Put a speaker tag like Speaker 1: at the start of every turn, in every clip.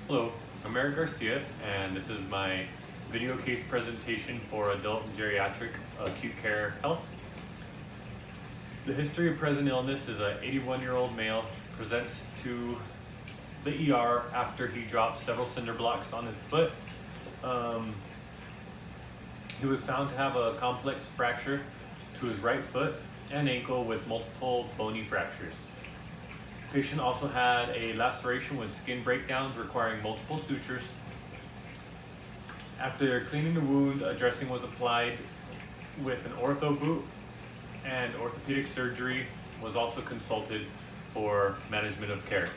Speaker 1: Hello, I'm Eric Garcia, and this is my video case presentation for adult and geriatric acute care health. The history of present illness is an 81-year-old male presents to the ER after he dropped several cinder blocks on his foot. He was found to have a complex fracture to his right foot and ankle with multiple bony fractures. The patient also had a laceration with skin breakdowns requiring multiple sutures. After cleaning the wound, a dressing was applied with an ortho boot, and orthopedic surgery was also consulted for management of care.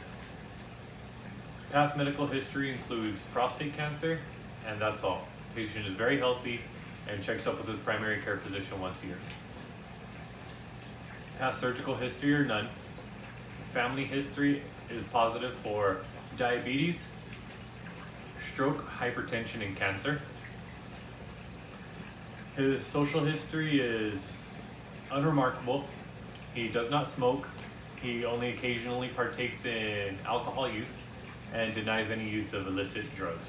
Speaker 1: Past medical history includes prostate cancer, and that's all. The patient is very healthy and checks up with his primary care physician once a year. Past surgical history or none. Family history is positive for diabetes, stroke, hypertension, and cancer. His social history is unremarkable. He does not smoke. He only occasionally partakes in alcohol use and denies any use of illicit drugs.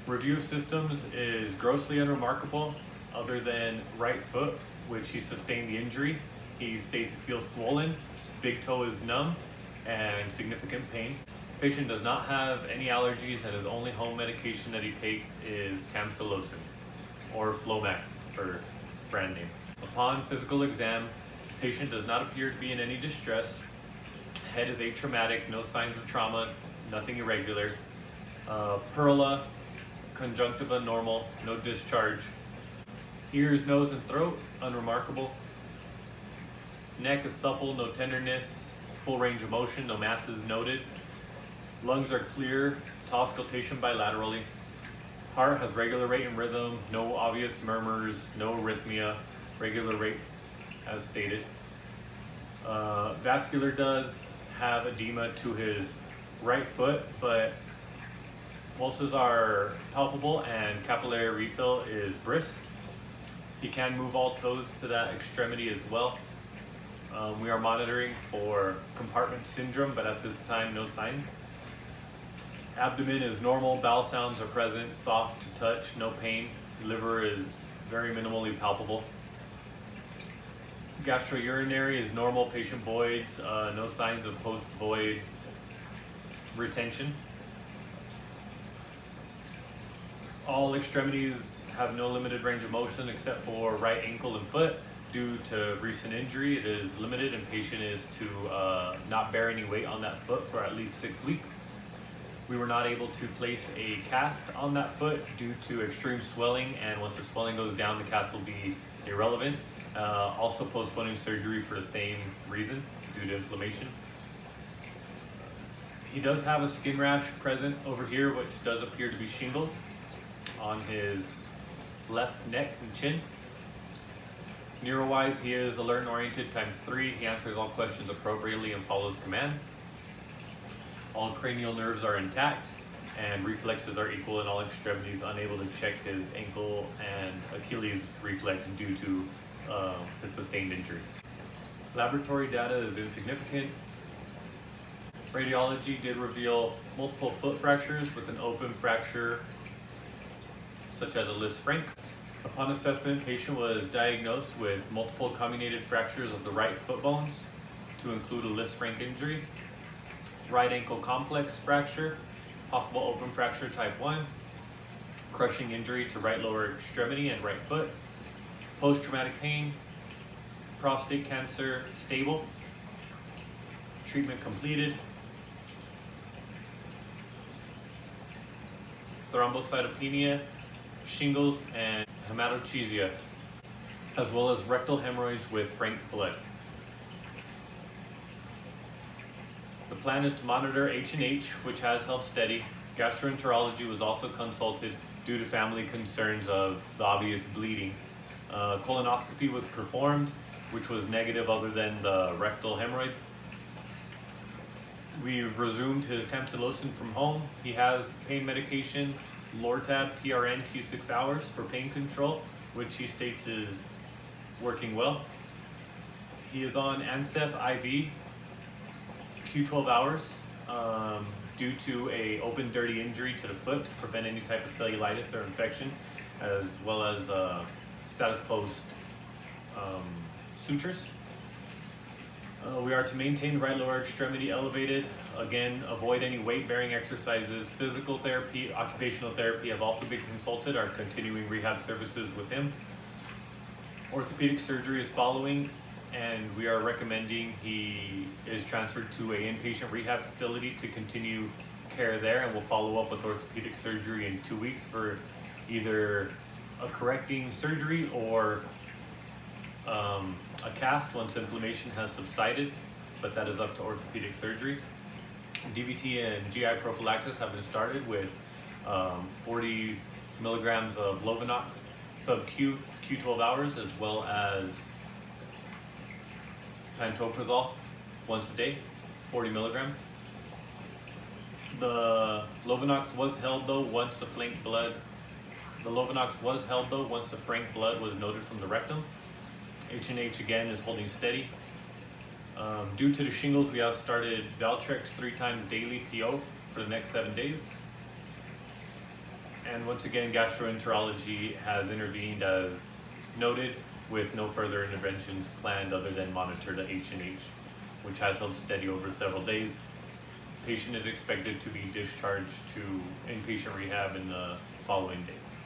Speaker 1: Review of systems is grossly unremarkable other than right foot, which he sustained the injury. He states it feels swollen, big toe is numb, and significant pain. Patient does not have any allergies, and his only home medication that he takes is tamsulosin, or Flomax for brand name. Upon physical exam, patient does not appear to be in any distress. Head is atraumatic, no signs of trauma, nothing irregular. Perla, conjunctiva normal, no discharge. Ears, nose, and throat, unremarkable. Neck is supple, no tenderness, full range of motion, no masses noted. Lungs are clear, auscultation bilaterally. Heart has regular rate and rhythm, no obvious murmurs, no arrhythmia, regular rate as stated. Vascular does have edema to his right foot, but pulses are palpable and capillary refill is brisk. He can move all toes to that extremity as well. We are monitoring for compartment syndrome, but at this time, no signs. Abdomen is normal, bowel sounds are present, soft to touch, no pain. Liver is very minimally palpable. Gastrourinary is normal, patient voids, no signs of post-void retention. All extremities have no limited range of motion except for right ankle and foot. Due to recent injury, it is limited, and patient is to not bear any weight on that foot for at least 6 weeks. We were not able to place a cast on that foot due to extreme swelling, and once the swelling goes down, the cast will be irrelevant. Also postponing surgery for the same reason, due to inflammation. He does have a skin rash present over here, which does appear to be shingles on his left neck and chin. Neuro-wise, he is alert and oriented ×3. He answers all questions appropriately and follows commands. All cranial nerves are intact, and reflexes are equal in all extremities, unable to check his ankle and Achilles reflex due to his sustained injury. Laboratory data is insignificant. Radiology did reveal multiple foot fractures with an open fracture, such as a Lisfranc. Upon assessment, patient was diagnosed with multiple comminuted fractures of the right foot bones to include a Lisfranc injury, right ankle complex fracture, possible open fracture type 1, crushing injury to right lower extremity and right foot, post-traumatic pain, prostate cancer stable, treatment completed, thrombocytopenia, shingles, and hematochezia, as well as rectal hemorrhoids with frank blood. The plan is to monitor H&H, which has held steady. Gastroenterology was also consulted due to family concerns of the obvious bleeding. Colonoscopy was performed, which was negative other than the rectal hemorrhoids. We've resumed his tamsulosin from home. He has pain medication, Lortab PRN Q6 hours for pain control, which he states is working well. He is on Ancef IV Q12 hours. due to a open dirty injury to the foot to prevent any type of cellulitis or infection, as well as status post sutures. We are to maintain the right lower extremity elevated. Again, avoid any weight-bearing exercises. Physical therapy, occupational therapy have also been consulted, are continuing rehab services with him. Orthopedic surgery is following, and we are recommending he is transferred to an inpatient rehab facility to continue care there, and we'll follow up with orthopedic surgery in 2 weeks for either a correcting surgery or a cast once inflammation has subsided, but that is up to orthopedic surgery. DVT and GI prophylaxis have been started with 40 milligrams of Lovenox sub-Q, Q12 hours, as well as pantoprazole once a day, 40 milligrams. The Lovenox was held though once the frank blood was noted from the rectum. H&H again is holding steady. Due to the shingles, we have started Valtrex 3 times daily PO for the next 7 days. And once again, gastroenterology has intervened as noted, with no further interventions planned other than monitor the H&H, which has held steady over several days. Patient is expected to be discharged to inpatient rehab in the following days.